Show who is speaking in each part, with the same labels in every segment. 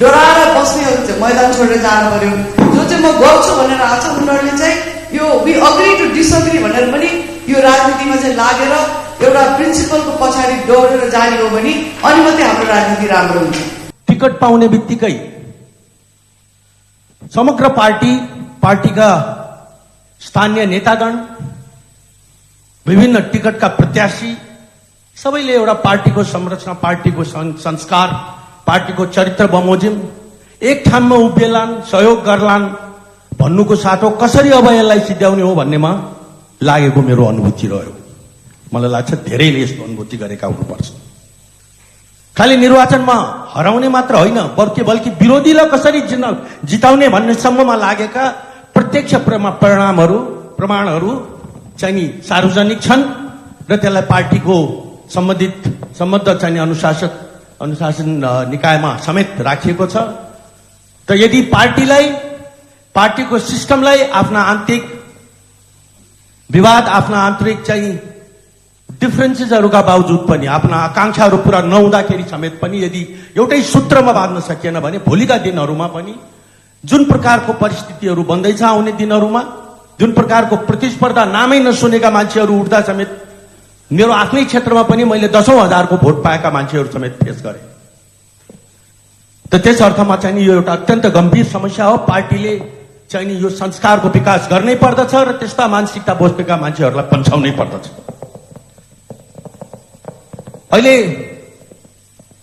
Speaker 1: डराएर बस्नेहरू चाहिँ मैदान छोडेर जानु पर्यो। जो चाहिँ म गर्छु भनेर आएको छ उनीहरूले चाहिँ यो वी अग्री टु डिसअग्री भनेर पनि यो राजनीतिमा चाहिँ लागेर एउटा प्रिन्सिपलको पछाडि दौडेर जाने हो भने अनि मात्रै हाम्रो राजनीति राम्रो हुन्छ।
Speaker 2: टिकट पाउने बित्तिकै समग्र पार्टीका स्थानीय नेतागण, विभिन्न टिकटका प्रत्याशी सबैले एउटा पार्टीको संरचना, पार्टीको संस्कार, पार्टीको चरित्र बमोजिम एक ठाउँमा उभिएलान्, सहयोग गर्लान् भन्नुको साटो कसरी अब यसलाई सिद्ध्याउने हो भन्नेमा लागेको मेरो अनुभूति रह्यो। मलाई लाग्छ धेरैले यस्तो अनुभूति गरेका हुनुपर्छ। खालि निर्वाचनमा हराउने मात्र होइन, बल्कि विरोधीलाई कसरी जिताउने भन्नेसम्ममा लागेका प्रत्यक्ष प्रमाणहरू चाहिँ नि सार्वजनिक छन् र त्यसलाई पार्टीको सम्बद्ध चाहिँ अनुशासन निकायमा समेत राखिएको छ। त यदि पार्टीको सिस्टमलाई आफ्ना आन्तरिक विवाद, आफ्ना आन्तरिक चाहिँ डिफरेन्सेसहरूका बावजुद पनि, आफ्ना आकांक्षाहरू पूरा नहुँदाखेरि समेत पनि यदि एउटै सूत्रमा बाँध्न सकिएन भने भोलिका दिनहरूमा पनि जुन प्रकारको परिस्थितिहरू बन्दैछ आउने दिनहरूमा, जुन प्रकारको प्रतिस्पर्धा नामै नसुनेका मान्छेहरू उठ्दा समेत मेरो आफ्नै क्षेत्रमा पनि मैले 10,000को भोट पाएका मान्छेहरू समेत फेस गरे। त त्यस अर्थमा चाहिँ नि यो एउटा अत्यन्त गम्भीर समस्या हो। पार्टीले चाहिँ नि यो संस्कारको विकास गर्नै पर्दछ र त्यस्ता मानसिकता बसेका मान्छेहरूलाई पन्छाउनै पर्दछ। अहिले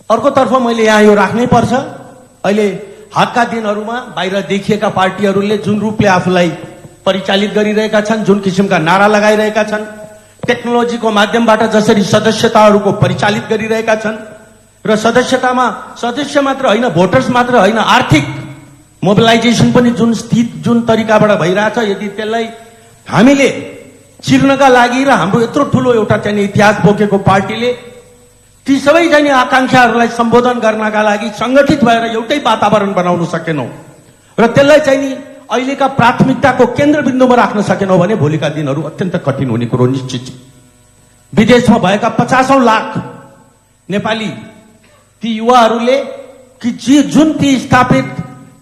Speaker 2: अर्कोतर्फ मैले यहाँ यो राख्नै पर्छ, अहिले हातका दिनहरूमा बाहिर देखिएका पार्टीहरूले जुन रूपले आफूलाई परिचालित गरिरहेका छन्, जुन किसिमका नारा लगाइरहेका छन्, टेक्नोलोजीको माध्यमबाट जसरी सदस्यताहरूको परिचालित गरिरहेका छन् र सदस्य मात्र होइन, भोटर्स मात्र होइन, आर्थिक मोबिलाइजेसन पनि जुन तरिकाबाट भइरहेछ, यदि त्यसलाई हामीले चिर्नका लागि र हाम्रो यत्रो ठुलो एउटा चाहिँ इतिहास बोकेको पार्टीले ती सबै चाहिँ आकांक्षाहरूलाई सम्बोधन गर्नका लागि संगठित भएर एउटै वातावरण बनाउन सकेनौं र त्यसलाई चाहिँ नि अहिलेका प्राथमिकताको केन्द्रबिन्दुमा राख्न सकेनौं भने भोलिका दिनहरू अत्यन्त कठिन हुने कुरो निश्चित छ। विदेशमा भएका 50औं लाख नेपाली ती युवाहरूले जुन ती स्थापित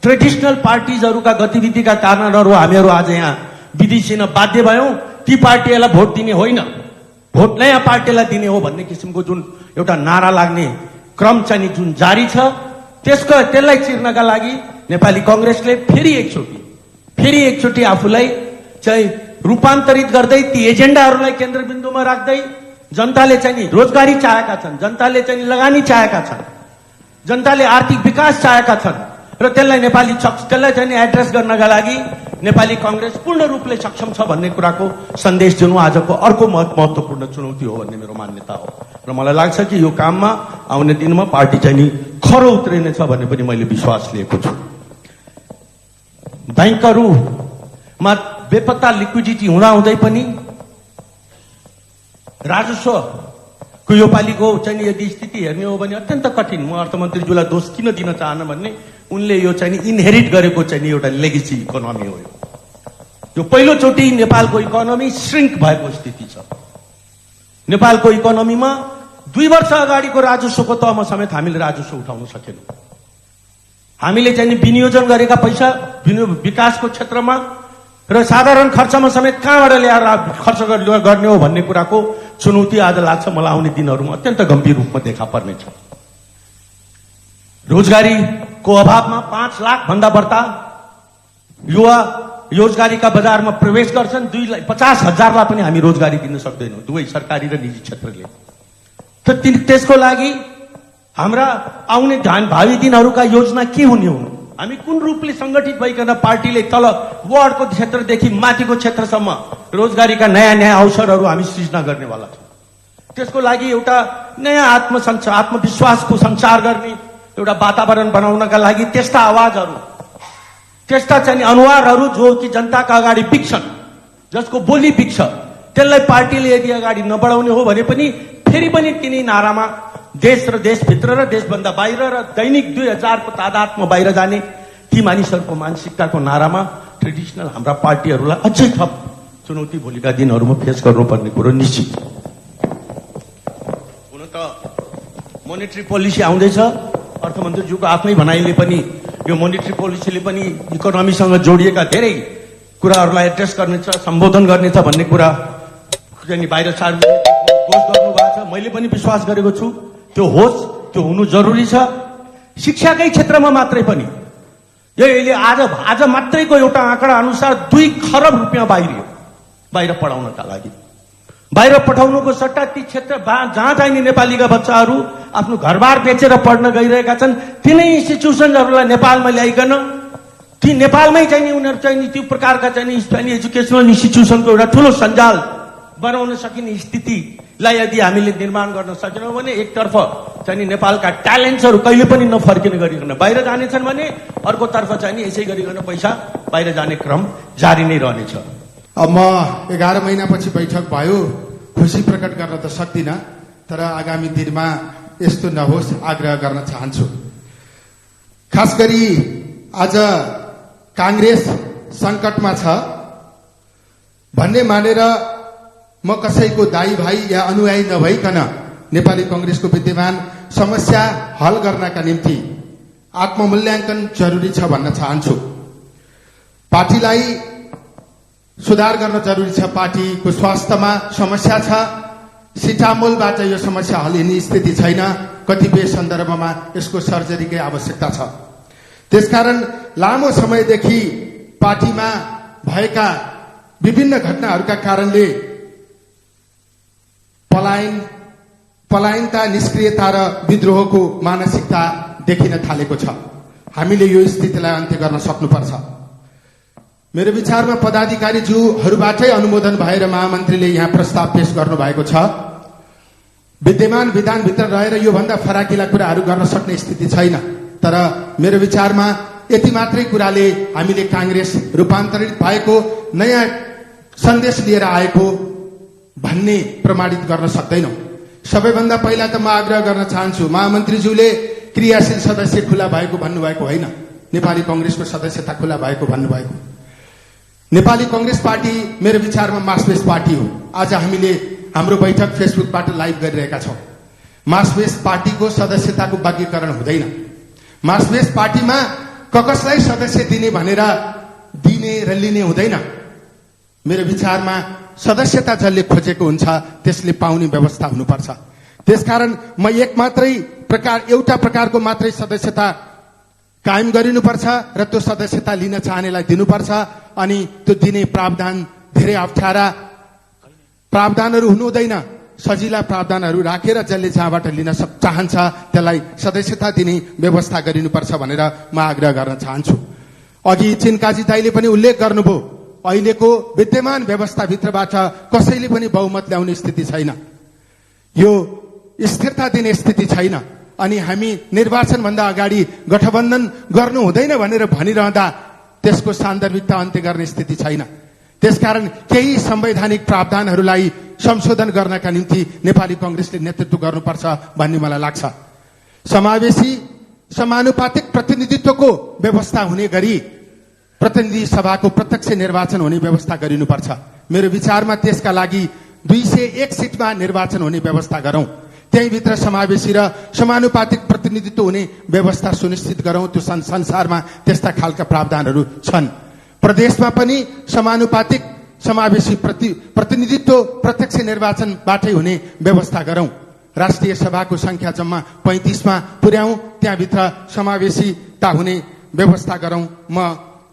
Speaker 2: ट्रेडिसनल पार्टीजहरूका गतिविधिका कारणहरू हामीहरू आज यहाँ विदेशिन बाध्य भयौं, ती पार्टीहरूलाई भोट दिने होइन, भोट नयाँ पार्टीलाई दिने हो भन्ने किसिमको जुन एउटा नारा लाग्ने क्रम चाहिँ जुन जारी छ, त्यसलाई चिर्नका लागि नेपाली कांग्रेसले फेरि एकचोटि आफूलाई चाहिँ रूपान्तरित गर्दै ती एजेन्डाहरूलाई केन्द्रबिन्दुमा राख्दै जनताले चाहिँ रोजगारी चाहेका छन्, जनताले चाहिँ लगानी चाहेका छन्, जनताले आर्थिक विकास चाहेका छन् र त्यसलाई चाहिँ एड्रेस गर्नका लागि नेपाली कांग्रेस पूर्ण रूपले सक्षम छ भन्ने कुराको सन्देश दिनु आजको अर्को महत्त्वपूर्ण चुनौती हो भन्ने मेरो मान्यता हो र मलाई लाग्छ कि यो काममा आउने दिनमा पार्टी चाहिँ नि खरो उत्रिनेछ भन्ने पनि मैले विश्वास लिएको छु। बैंकहरूमा बेपत्ता लिक्विडिटी हुँदाहुँदै पनि राजस्वको यो पालिको चाहिँ यदि स्थिति हेर्ने हो भने अत्यन्त कठिन। म अर्थमन्त्रीज्यूलाई दोष किन दिन चाहन्न भन्ने उनले यो चाहिँ इनहेरिट गरेको चाहिँ एउटा लेगेसी इकोनोमी हो। यो पहिलोचोटि नेपालको इकोनोमी श्रिङ्क भएको स्थिति छ। नेपालको इकोनोमीमा 2 वर्ष अगाडिको राजस्वको तहमा समेत हामीले राजस्व उठाउन सकेनौं। हामीले चाहिँ विनियोजन गरेका पैसा विकासको क्षेत्रमा र साधारण खर्चमा समेत कहाँबाट ल्याएर खर्च गर्ने हो भन्ने कुराको चुनौती आज लाग्छ मलाई आउने दिनहरूमा अत्यन्त गम्भीर रूपमा देखा पर्नेछ। रोजगारीको अभावमा 5 लाख भन्दा बढ्ता युवा रोजगारीका बजारमा प्रवेश गर्छन्। 50,000लाई पनि हामी रोजगारी दिन सक्दैनौं, दुवै सरकारी र निजी क्षेत्रले। त्यसको लागि हाम्रा आउने भावी दिनहरूका योजना के हुने हुन्, हामी कुन रूपले संगठित भइकन पार्टीले तल वार्डको क्षेत्रदेखि माथिको क्षेत्रसम्म रोजगारीका नयाँ अवसरहरू हामी सृजना गर्नेवाला छौं। त्यसको लागि एउटा नयाँ आत्मविश्वासको सञ्चार गर्ने एउटा वातावरण बनाउनका लागि त्यस्ता आवाजहरू, त्यस्ता चाहिँ अनुहारहरू जो कि जनताका अगाडि बिक्छन्, जसको बोली बिक्छ, त्यसलाई पार्टीले यदि अगाडि नबढाउने हो भने पनि फेरि पनि तिनी नारामा देश र देशभित्र र देशभन्दा बाहिर र दैनिक 2000 को तादादमा बाहिर जाने ती मानिसहरूको मानसिकताको नारामा ट्रेडिसनल हाम्रा पार्टीहरूलाई अझै थप चुनौती भोलिका दिनहरूमा फेस गर्नुपर्ने कुरो निश्चित हुन त मोनेटरी पोलिसी आउँदैछ। अर्थमन्त्रीज्यूको आफ्नै भनाइले पनि यो मोनिटरी पोलिसीले पनि इकोनोमीसँग जोडिएका धेरै कुराहरूलाई एड्रेस गर्नेछ, सम्बोधन गर्नेछ भन्ने कुरा चाहिँ बाहिर सार्वजनिक घोष गर्नुभएको छ। मैले पनि विश्वास गरेको छु त्यो होस्, त्यो हुनु जरुरी छ। शिक्षाकै क्षेत्रमा मात्रै पनि यो अहिले आज मात्रैको एउटा आँकडा अनुसार 2 खरब रुपियाँ बाहिर पढाउनका लागि। बाहिर पठाउनुको सट्टा ती क्षेत्र जहाँ चाहिने नेपालीका बच्चाहरू आफ्नो घरबार बेचेर पढ्न गइरहेका छन्, तिनै इन्स्टिट्युसनहरूलाई नेपालमा ल्याइकन ती नेपालमै चाहिने उनीहरू चाहिने त्यो प्रकारका चाहिने एजुकेसनल इन्स्टिट्युसनको एउटा ठुलो सञ्जाल बनाउन सकिने स्थितिलाई यदि हामीले निर्माण गर्न सकेनौँ भने एकतर्फ चाहिँ नेपालका ट्यालेन्ट्सहरू कहिले पनि नफर्किने गरिकन बाहिर जानेछन् भने अर्कोतर्फ चाहिँ यसै गरिकन पैसा बाहिर जाने क्रम जारी नै रहनेछ।
Speaker 3: अब म 11 महिनापछि बैठक भयो, खुसी प्रकट गर्न त सक्दिनँ, तर आगामी दिनमा यस्तो नहोस् आग्रह गर्न चाहन्छु। खास गरी आज कांग्रेस संकटमा छ भन्ने मानेर म कसैको दाई भाइ या अनुयायी नभइकन नेपाली कांग्रेसको विद्यमान समस्या हल गर्नका निम्ति आत्ममूल्याङ्कन जरुरी छ भन्न चाहन्छु। पार्टीलाई सुधार गर्न जरुरी छ। पार्टीको स्वास्थ्यमा समस्या छ, सिटामोलबाट यो समस्या हल हुने स्थिति छैन। कतिपय सन्दर्भमा यसको सर्जरीकै आवश्यकता छ। त्यसकारण लामो समयदेखि पार्टीमा भएका विभिन्न घटनाहरूका कारणले पलायनता, निष्क्रियता र विद्रोहको मानसिकता देखिन थालेको छ। हामीले यो स्थितिलाई अन्त्य गर्न सक्नुपर्छ। मेरो विचारमा पदाधिकारीज्यूहरूबाटै अनुमोदन भएर महामन्त्रीले यहाँ प्रस्ताव पेश गर्नु भएको छ। विद्यमान विधानभित्र रहेर योभन्दा फराकिला कुराहरू गर्न सक्ने स्थिति छैन। तर मेरो विचारमा यति मात्रै कुराले हामीले कांग्रेस रूपान्तरित भएको, नयाँ सन्देश लिएर आएको भन्ने प्रमाणित गर्न सक्दैनौं। सबैभन्दा पहिला त म आग्रह गर्न चाहन्छु, महामन्त्रीज्यूले क्रियाशील सदस्य खुला भएको भन्नुभएको होइन, नेपाली कांग्रेसको सदस्यता खुला भएको भन्नुभएको। नेपाली कांग्रेस पार्टी मेरो विचारमा मासबेस पार्टी हो। आज हामीले हाम्रो बैठक फेसबुकबाट लाइभ गरिरहेका छौं। मासबेस पार्टीको सदस्यताको वर्गीकरण हुँदैन। मासबेस पार्टीमा कसलाई सदस्य दिने भनेर दिने र लिने हुँदैन। मेरो विचारमा सदस्यता जसले खोजेको हुन्छ त्यसले पाउने व्यवस्था हुनुपर्छ। त्यसकारण म एउटा प्रकारको मात्रै सदस्यता कायम गरिनुपर्छ र त्यो सदस्यता लिन चाहनेलाई दिनुपर्छ। अनि त्यो दिने प्रावधान धेरै अप्ठ्यारा प्रावधानहरू हुनु हुँदैन। सजिला प्रावधानहरू राखेर जसले जहाँबाट लिन चाहन्छ त्यसलाई सदस्यता दिने व्यवस्था गरिनुपर्छ भनेर म आग्रह गर्न चाहन्छु। अघि चिनकाजी दाइले पनि उल्लेख गर्नुभयो, अहिलेको विद्यमान व्यवस्थाभित्रबाट कसैले पनि बहुमत ल्याउने स्थिति छैन। यो स्थिरता दिने स्थिति छैन। अनि हामी निर्वाचन भन्दा अगाडि गठबन्धन गर्नु हुँदैन भनेर भनिरहँदा त्यसको सान्दर्भिकता अन्त्य गर्ने स्थिति छैन। त्यसकारण केही संवैधानिक प्रावधानहरूलाई संशोधन गर्नका निम्ति नेपाली कांग्रेसले नेतृत्व गर्नुपर्छ भन्ने मलाई लाग्छ। समावेशी समानुपातिक प्रतिनिधित्वको व्यवस्था हुने गरी प्रतिनिधि सभाको प्रत्यक्ष निर्वाचन हुने व्यवस्था गरिनुपर्छ। मेरो विचारमा त्यसका लागि 201 सिटमा निर्वाचन हुने व्यवस्था गरौं। त्यहीभित्र समावेशी र समानुपातिक प्रतिनिधित्व हुने व्यवस्था सुनिश्चित गरौं। त्यो संसारमा त्यस्ता खालका प्रावधानहरू छन्। प्रदेशमा पनि समानुपातिक समावेशी प्रतिनिधित्व प्रत्यक्ष निर्वाचनबाटै हुने व्यवस्था गरौं। राष्ट्रिय सभाको संख्या जम्मा 35 मा पुर्याउँ, त्यहाँभित्र समावेशिता हुने व्यवस्था गरौं। म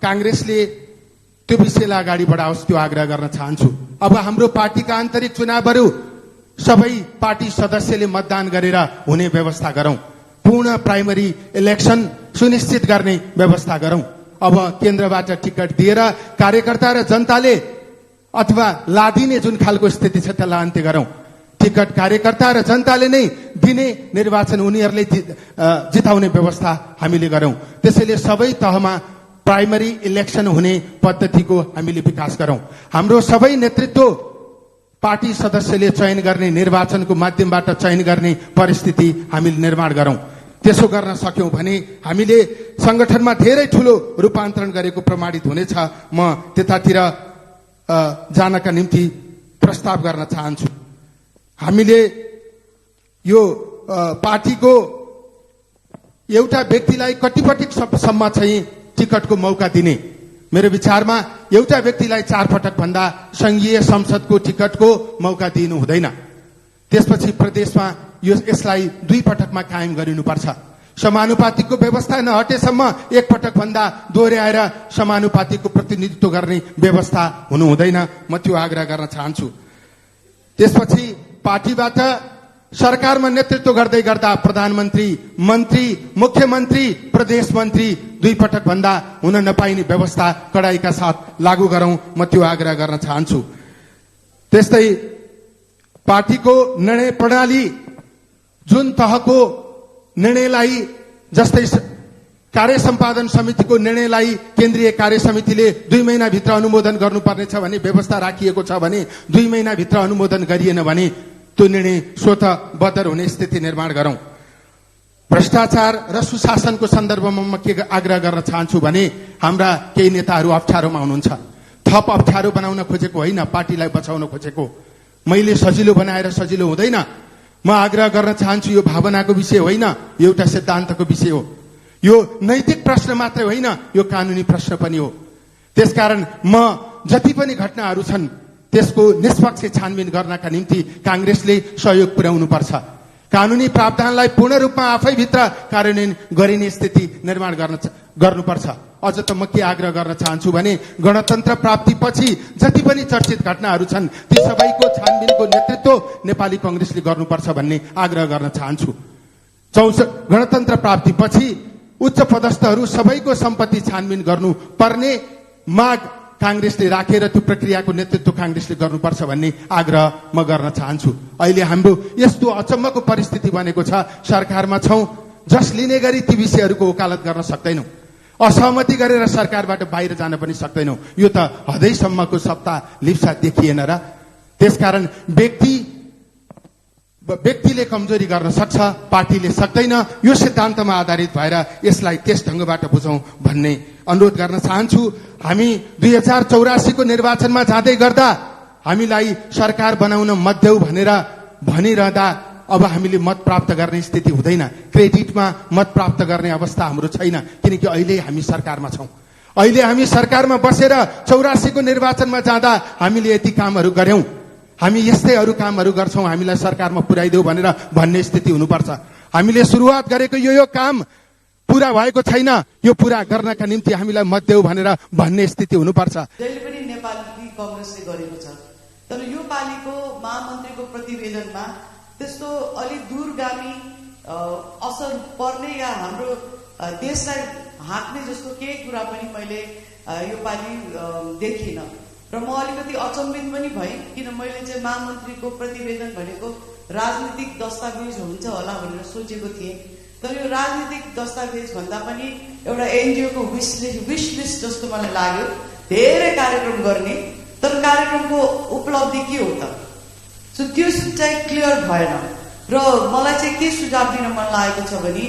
Speaker 3: कांग्रेसले त्यो विषयलाई अगाडि बढाओस् त्यो आग्रह गर्न चाहन्छु। अब हाम्रो पार्टीका आन्तरिक चुनावहरू सबै पार्टी सदस्यले मतदान गरेर हुने व्यवस्था गरौं। पूर्ण प्राइमरी इलेक्सन सुनिश्चित गर्ने व्यवस्था गरौं। अब केन्द्रबाट टिकट दिएर कार्यकर्ता र जनताले अथवा लादिने जुन खालको स्थिति छ त्यसलाई अन्त्य गरौं। टिकट कार्यकर्ता र जनताले नै दिने, निर्वाचन उनीहरूले जिताउने व्यवस्था हामीले गरौं। त्यसैले सबै तहमा प्राइमरी इलेक्सन हुने पद्धतिको हामीले विकास गरौं। हाम्रो सबै नेतृत्व पार्टी सदस्यले चयन गर्ने, निर्वाचनको माध्यमबाट चयन गर्ने परिस्थिति हामीले निर्माण गरौं। त्यसो गर्न सक्यौं भने हामीले संगठनमा धेरै ठूलो रूपान्तरण गरेको प्रमाणित हुनेछ। म त्यतातिर जानका निम्ति प्रस्ताव गर्न चाहन्छु। हामीले यो पार्टीको एउटा व्यक्तिलाई कतिपटकसम्म चाहिँ टिकटको मौका दिने? मेरो विचारमा एउटा व्यक्तिलाई 4 पटक भन्दा संघीय संसदको टिकटको मौका दिनु हुँदैन। त्यसपछि प्रदेशमा यसलाई 2 पटकमा कायम गरिनुपर्छ। समानुपातिकको व्यवस्था नहटेसम्म 1 पटक भन्दा दोहोऱ्याएर समानुपातिकको प्रतिनिधित्व गर्ने व्यवस्था हुनु हुँदैन। म त्यो आग्रह गर्न चाहन्छु। त्यसपछि पार्टीबाट सरकारमा नेतृत्व गर्दै गर्दा प्रधानमन्त्री, मन्त्री, मुख्यमन्त्री, प्रदेश मन्त्री 2 पटक भन्दा हुन नपाइने व्यवस्था कडाइका साथ लागू गरौं। म त्यो आग्रह गर्न चाहन्छु। त्यस्तै पार्टीको निर्णय प्रणाली जुन तहको निर्णयलाई, जस्तै कार्य सम्पादन समितिको निर्णयलाई केन्द्रीय कार्य समितिले 2 महिनाभित्र अनुमोदन गर्नुपर्नेछ भन्ने व्यवस्था राखिएको छ भने 2 महिनाभित्र अनुमोदन गरिएन भने त्यो निर्णय स्वतः बदर हुने स्थिति निर्माण गरौं। भ्रष्टाचार र सुशासनको सन्दर्भमा म के आग्रह गर्न चाहन्छु भने हाम्रा केही नेताहरू अप्ठ्यारोमा हुनुहुन्छ। थप अप्ठ्यारो बनाउन खोजेको होइन, पार्टीलाई बचाउन खोजेको। मैले सजिलो बनाएर सजिलो हुँदैन। म आग्रह गर्न चाहन्छु, यो भावनाको विषय होइन, यो एउटा सिद्धान्तको विषय हो। यो नैतिक प्रश्न मात्रै होइन, यो कानूनी प्रश्न पनि हो। त्यसकारण म जति पनि घटनाहरू छन् त्यसको निष्पक्ष छानबिन गर्नका निम्ति कांग्रेसले सहयोग पुर्याउनु पर्छ। कानूनी प्रावधानलाई पूर्ण रूपमा आफैभित्र कार्यान्वयन गरिने स्थिति निर्माण गर्नुपर्छ। अझ त म के आग्रह गर्न चाहन्छु भने गणतन्त्र प्राप्तिपछि जति पनि चर्चित घटनाहरू छन् ती सबैको छानबिनको नेतृत्व नेपाली कांग्रेसले गर्नुपर्छ भन्ने आग्रह गर्न चाहन्छु। गणतन्त्र प्राप्तिपछि उच्च पदस्थहरू सबैको सम्पत्ति छानबिन गर्नु पर्ने माग कांग्रेसले राखेर त्यो प्रक्रियाको नेतृत्व कांग्रेसले गर्नुपर्छ भन्ने आग्रह म गर्न चाहन्छु। अहिले हाम्रो यस्तो अचम्मको परिस्थिति बनेको छ, सरकारमा छौं, जस लिने गरी ती विषयहरूको वकालत गर्न सक्दैनौं, असहमति गरेर सरकारबाट बाहिर जान पनि सक्दैनौं। यो त हदैसम्मको सत्ता लिप्सा देखिएन र। त्यसकारण व्यक्तिले कमजोरी गर्न सक्छ, पार्टीले सक्दैन। यो सिद्धान्तमा आधारित भएर यसलाई त्यस ढंगबाट बुझौं भन्ने अनुरोध गर्न चाहन्छु। हामी 2084 को निर्वाचनमा जाँदै गर्दा हामीलाई सरकार बनाउन मत देऊ भनेर भनिरहँदा अब हामीले मत प्राप्त गर्ने स्थिति हुँदैन। क्रेडिटमा मत प्राप्त गर्ने अवस्था हाम्रो छैन, किनकि अहिले हामी सरकारमा छौं। अहिले हामी सरकारमा बसेर 84 को निर्वाचनमा जाँदा हामीले यति कामहरू गर्यौं, हामी यस्तै अरू कामहरू गर्छौं, हामीलाई सरकारमा पुर्याइदेऊ भनेर भन्ने स्थिति हुनुपर्छ। हामीले सुरुवात गरेको यो काम पूरा भएको छैन, यो पूरा गर्नका निम्ति हामीलाई मत देऊ भनेर भन्ने स्थिति हुनुपर्छ।
Speaker 1: जहिले पनि नेपाली कांग्रेसले गरेको छ, तर यो पालिको महामन्त्रीको प्रतिवेदनमा त्यस्तो अलि दूरगामी असर पर्ने या हाम्रो देशलाई हाँक्ने जस्तो केही कुरा पनि मैले यो पालि akiन र म अलिकति अचम्मित पनि भएँ, किन मैले चाहिँ महामन्त्रीको प्रतिवेदन भनेको राजनीतिक दस्तावेज हुन्छ होला भनेर सोचेको थिएँ। तर यो राजनीतिक दस्तावेज भन्दा पनि एउटा एनजिओ को विश लिस्ट जस्तो मलाई लाग्यो। धेरै कार्यक्रम गर्ने, तर कार्यक्रमको उपलब्धि के हो त? सो त्यो चाहिँ क्लियर भएन र मलाई चाहिँ के सुझाव दिन मन लागेको छ भने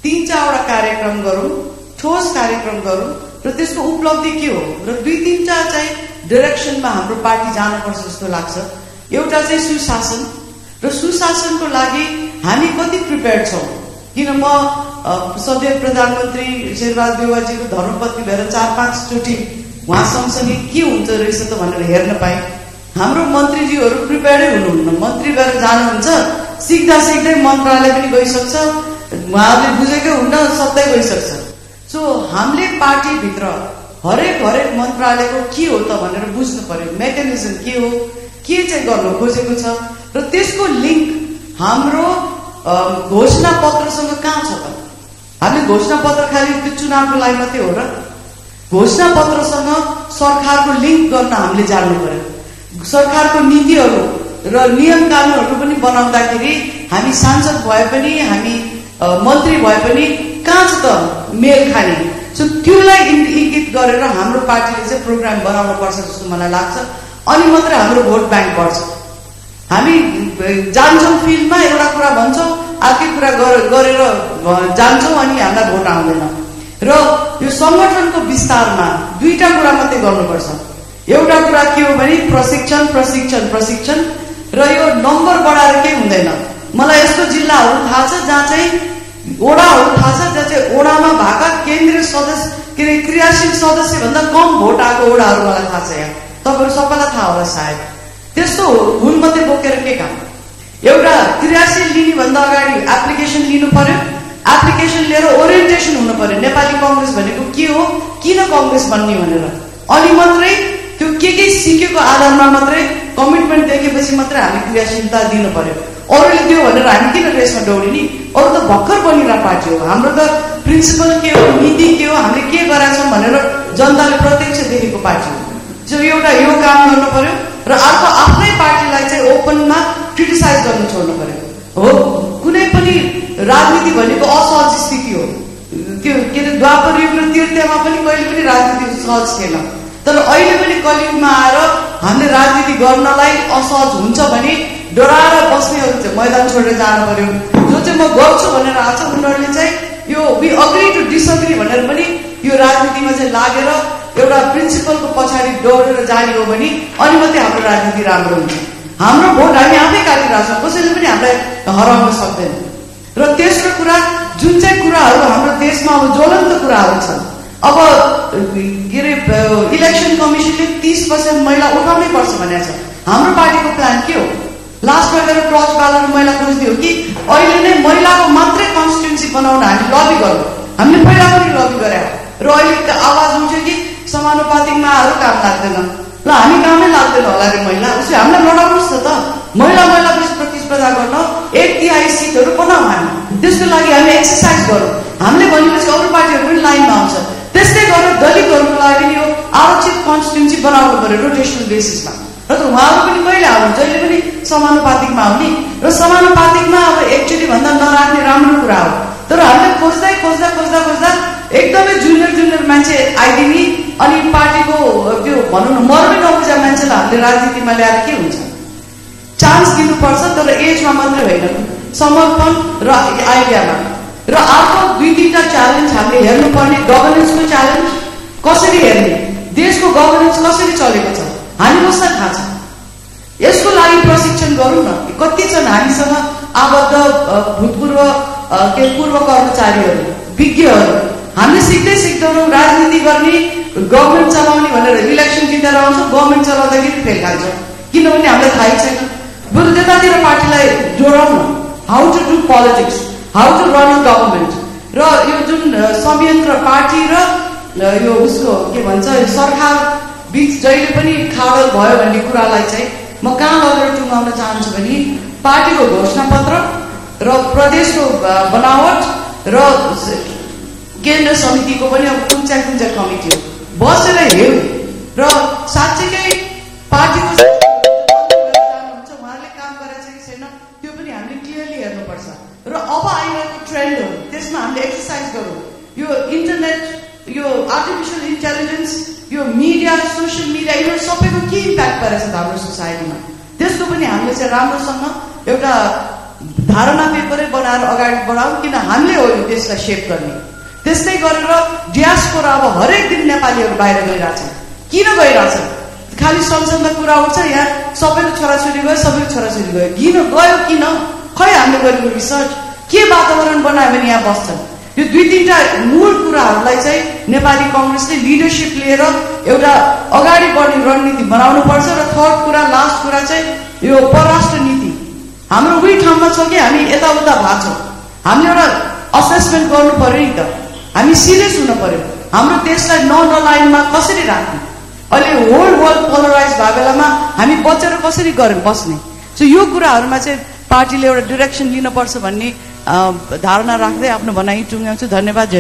Speaker 1: 3-4 वटा कार्यक्रम गरौँ, ठोस कार्यक्रम गरौँ र त्यसको उपलब्धि के हो र 2-3 चाहिँ डाइरेक्सनमा हाम्रो पार्टी जानुपर्छ जस्तो लाग्छ। एउटा चाहिँ सुशासन र सुशासनको लागि हामी कति प्रिपेयर्ड छौँ। किन म सदैव प्रधानमन्त्री शेरबहादुर देउवाजीको धर्मपत्नी भएर 4-5 चोटि उहाँ सँगसँगै के हुन्छ रहेछ त भनेर हेर्न पाएँ। हाम्रो मन्त्रीजीहरू प्रिपेयर्डै हुनुहुन्न, मन्त्री भएर जानुहुन्छ, सिक्दा सिक्दै मन्त्रालय पनि गइसक्छ, उहाँहरूले बुझेकै हुन्न, सबै गइसक्छ। सो हामीले पार्टीभित्र हरेक मन्त्रालयको के हो त भनेर बुझ्नु पर्यो, मेकानिजम के हो, के चाहिँ गर्न खोजेको छ र त्यसको लिङ्क हाम्रो घोषणा पत्रसँग कहाँ छ त? हामी घोषणा पत्र खालि त्यो चुनावको लागि मात्रै हो र? घोषणा पत्रसँग सरकारको लिङ्क गर्न हामीले जान्नु पर्यो। सरकारको नीतिहरू र नियम कानुनहरू पनि बनाउँदाखेरि हामी सांसद भए पनि हामी मन्त्री भए पनि कहाँ छ त मेल खाने? सो त्योलाई इङ्गित गरेर हाम्रो पार्टीले चाहिँ प्रोग्राम बनाउनु पर्छ जस्तो मलाई लाग्छ। अनि मात्रै हाम्रो भोट ब्याङ्क बढ्छ। हामी जान्छौँ फिल्डमा एउटा कुरा भन्छौँ, अर्कै कुरा गरेर जान्छौँ अनि हामीलाई भोट आउँदैन। र यो संगठनको विस्तारमा 2टा कुरा मात्रै गर्नुपर्छ। एउटा कुरा के हो भने प्रशिक्षण र यो नम्बर बढाएर केही हुँदैन। मलाई यस्तो जिल्लाहरू थाहा छ जहाँ चाहिँ ओडाहरू थाहा छ जहाँ चाहिँ ओडामा भएका केन्द्रीय सदस्य के अरे क्रियाशील सदस्य भन्दा कम भोट आएको ओडाहरू मलाई थाहा छ। यहाँ तपाईँहरू सबैलाई थाहा होला सायद। त्यस्तो हुन मात्रै बोकेर के काम? एउटा क्रियाशील लिने भन्दा अगाडि एप्लिकेसन लिनु पर्यो, एप्लिकेसन लिएर ओरिएन्टेसन हुनु पर्यो नेपाली कङ्ग्रेस भनेको के हो, किन कङ्ग्रेस बन्ने भनेर। अनि मात्रै त्यो के सिकेको आधारमा मात्रै कमिटमेन्ट देखेपछि मात्रै हामी क्रियाशीलता दिनु पर्यो। अरूले दियो भनेर हामी किन रेसमा दौडिने? अरू त भर्खर बनिरहेको पार्टी हो। हाम्रो त प्रिन्सिपल के हो, नीति के हो, हामीले के गराएको छौँ भनेर जनताले प्रत्यक्ष देखेको पार्टी हो। सो एउटा यो काम गर्नु पर्यो र अर्को आफ्नै पार्टीलाई चाहिँ ओपनमा क्रिटिसाइज गर्नु छोड्नु पर्यो। हो, कुनै पनि राजनीति भनेको असहज स्थिति हो। त्यो के अरे द्वापर युग र तीर्थमा पनि कहिले पनि राजनीति सहज थिएन। तर अहिले पनि कलियुगमा आएर हामीले राजनीति गर्नलाई असहज हुन्छ भने डराएर बस्नेहरू चाहिँ मैदान छोडेर जानु पर्यो। जो चाहिँ म गर्छु भनेर आएको छ उनीहरूले चाहिँ यो वी अग्री टु डिसअग्री भनेर पनि यो राजनीतिमा चाहिँ लागेर एउटा प्रिन्सिपलको पछाडि दौडेर जाने हो भने अनि मात्रै हाम्रो राजनीति राम्रो हुन्छ। हाम्रो भोट हामी आफै काटिरहेको छौँ, कसैले पनि हामीलाई हराउन सक्दैन। र तेस्रो कुरा, जुन चाहिँ कुराहरू हाम्रो देशमा अब ज्वलन्त कुराहरू छन्, अब के अरे इलेक्सन कमिसनले 30% महिला उठाउनै पर्छ भनेको छ। हाम्रो पार्टीको प्लान के हो? लास्टमा गएर क्रस ब्यालेट महिला खोज्ने हो कि अहिले नै महिलाको मात्रै कन्स्टिट्युन्सी बनाउन हामी लबी गरौँ? हामीले पहिला पनि लबी गरे र अहिले आवाज उठ्यो कि समानुपातिकमा अरू काम लाग्दैन। ल हामी कामै लाग्दैन होला रे महिला, उसले हामीलाई लडाउनुहोस् न त। महिला बिच प्रतिस्पर्धा गर्न 1/3 सिटहरू बनाऊ हामी। त्यसको लागि हामी एक्सर्साइज गरौँ। हामीले भनेपछि अरू पार्टीहरू पनि लाइनमा आउँछ। त्यस्तै गरेर दलितहरूको लागि यो आरक्षित कन्स्टिट्युन्सी बनाउनु पर्यो रोटेसनल बेसिसमा। र त उहाँहरू पनि कहिले आउनु, जहिले पनि समानुपातिकमा आउने र समानुपातिकमा अब एक्चुअली भन्दा नराख्ने राम्रो कुरा हो। तर हामीले खोज्दा एकदमै जुनियर मान्छे आइदिने अनि पार्टीको त्यो भनौँ न मर्मै नबुझा मान्छेलाई हामीले राजनीतिमा ल्याएर के हुन्छ? चान्स दिनुपर्छ, तर एजमा मात्रै होइन, समर्पण र आइडियामा। र अर्को 2-3टा च्यालेन्ज हामीले हेर्नुपर्ने, गभर्नेन्सको च्यालेन्ज कसरी हेर्ने, देशको गभर्नेन्स कसरी चलेको छ हामी कसलाई थाहा छ? यसको लागि प्रशिक्षण गरौँ न। कति छन् हामीसँग आबद्ध भूतपूर्व पूर्व कर्मचारीहरू, विज्ञहरू। हामीले सिक्दैनौँ राजनीति गर्ने, गभर्मेन्ट चलाउने भनेर इलेक्सन जितेर आउँछौँ, गभर्मेन्ट चलाउँदाखेरि फेल खान्छौँ किनभने हामीलाई थाहै छैन। बरु त्यतातिर पार्टीलाई जोडाउँ न। How to do politics, how to run a government. र यो जुन संयन्त्र पार्टी र यो उसको के भन्छ सरकार बिच जहिले पनि खाडल भयो भन्ने कुरालाई चाहिँ म कहाँ लगेर टुङ्गाउन चाहन्छु भने पार्टीको घोषणापत्र र प्रदेशको बनावट र केन्द्र समितिको पनि अब कुन चाहिँ कमिटी हो बसेर हेरौँ र साँच्चैकै पार्टीको जानुहुन्छ उहाँहरूले काम गरेछ कि छैन त्यो पनि हामीले क्लियरली हेर्नुपर्छ। र अब आइरहेको ट्रेन्ड हो त्यसमा हामीले एक्सर्साइज गरौँ। यो इन्टरनेट, यो आर्टिफिसियल इन्टेलिजेन्स, यो मिडिया, सोसियल मिडिया, यो सबैको के इम्प्याक्ट परेछ त हाम्रो सोसाइटीमा, त्यसको पनि हामीले चाहिँ राम्रोसँग एउटा धारणा पेपरै बनाएर अगाडि बढाउँ। किन हामीले हो यो देशलाई सेप गर्ने। त्यस्तै गरेर डियास्पोरा अब हरेक दिन नेपालीहरू बाहिर गइरहेछन्। किन गइरहेछन्? खालि संसदमा कुरा उठ्छ, यहाँ सबैको छोराछोरी गयो, सबैको छोराछोरी गयो, गयो किन? खै हामीले गरेको रिसर्च के वातावरण बनायो भने यहाँ बस्छन्? यो 2-3टा मूल कुराहरूलाई चाहिँ नेपाली कङ्ग्रेसले लिडरसिप लिएर एउटा अगाडि बढ्ने रणनीति बनाउनु पर्छ। र थर्ड कुरा, लास्ट कुरा चाहिँ यो परराष्ट्र नीति हाम्रो उही ठाउँमा छ कि हामी यताउता भएको छौँ। हामीले एउटा असेसमेन्ट गर्नु पर्यो नि त। हामी सिरियस हुनु पर्यो हाम्रो देशलाई नन अलाइनमा कसरी राख्ने। अहिले होल वर्ल्ड पोलराइज भएको बेलामा हामी बचेर कसरी बस्ने। सो यो कुराहरूमा चाहिँ पार्टीले एउटा डिरेक्सन लिनुपर्छ भन्ने धारणा राख्दै आफ्नो भनाइ टुङ्ग्याउँछु। धन्यवाद।